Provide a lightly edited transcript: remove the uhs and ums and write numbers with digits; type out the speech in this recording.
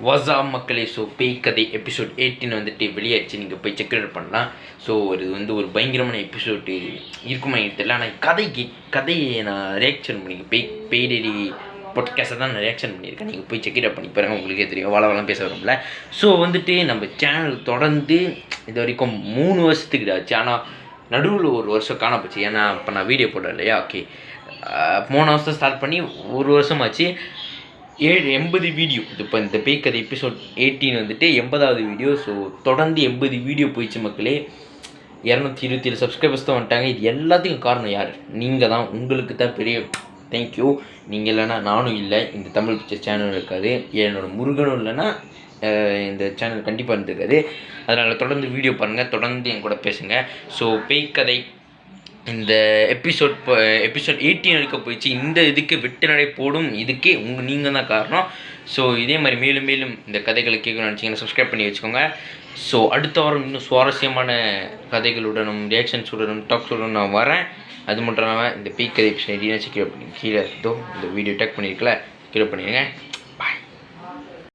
WhatsApp மக்களே. So பேய் கதை எபிசோட் 18 வந்துட்டு வெளியாச்சு. நீங்கள் போய் செக் அவுட் பண்ணலாம். ஸோ இது வந்து ஒரு பயங்கரமான எபிசோடு இருக்குமா தெரியல. ஆனால் கதையை நான் ரியாக்ஷன் பண்ணியிருக்கேன். பேய்டெரி பாட்காஸ்ட்டை தான் நான் ரியாக்ஷன் பண்ணியிருக்கேன். நீங்கள் போய் செக் அவுட் பண்ணி பாருங்கள், உங்களுக்கே தெரியும். வளவெல்லாம் பேச வரும்ல. ஸோ வந்துட்டு நம்ம சேனல் தொடர்ந்து இது வரைக்கும் 3 வருஷத்துக்கு ஆச்சு. ஆனால் நடுவில் ஒரு வருஷம் காண போச்சு. ஏன்னா இப்போ நான் வீடியோ போடல இல்லையா. ஓகே, 3 வருஷம் ஸ்டார்ட் பண்ணி 1 வருஷமாச்சு. 80 வீடியோ. இப்போ இந்த பேய் கதை எபிசோட் 18 வந்துட்டு 80வது வீடியோ. ஸோ தொடர்ந்து 80 வீடியோ போயிடுச்சு மக்களே. 227 சப்ஸ்கிரைபர்ஸ் தான் வந்துட்டாங்க. இது எல்லாத்துக்கும் காரணம் யார்? நீங்கள் தான். உங்களுக்கு தான் பெரிய தேங்க்யூ. நீங்கள் இல்லைன்னா நானும் இல்லை, இந்த தமிழ் பிக்சர் சேனல் இருக்காது. என்னோடய முருகனும் இல்லைன்னா இந்த சேனல் கண்டிப்பாக இருந்திருக்காது. அதனால் தொடர்ந்து வீடியோ பாருங்கள், தொடர்ந்து என் கூட பேசுங்க. ஸோ பேய் கதை இந்த எபிசோட் 18 வரைக்கும் போயிடுச்சு. இந்த இதுக்கு வெட்டு நடை போடும் இதுக்கே நீங்கள் தான் காரணம். ஸோ இதே மாதிரி மேலும் மேலும் இந்த கதைகளை கேட்கணும்னு நினச்சிங்கன்னா சப்ஸ்கிரைப் பண்ணி வச்சுக்கோங்க. ஸோ அடுத்த வாரம் இன்னும் சுவாரஸ்யமான கதைகளுடனும் ரியாக்ஷன்ஸுடனும் டாக்ஸுடனும் நான் வரேன். அது மட்டும் இல்லாமல் இந்த பேய் கதை எபிசோட் கீழே பண்ணி இந்த வீடியோ டேக் பண்ணியிருக்கல கீழே பண்ணிடுங்க.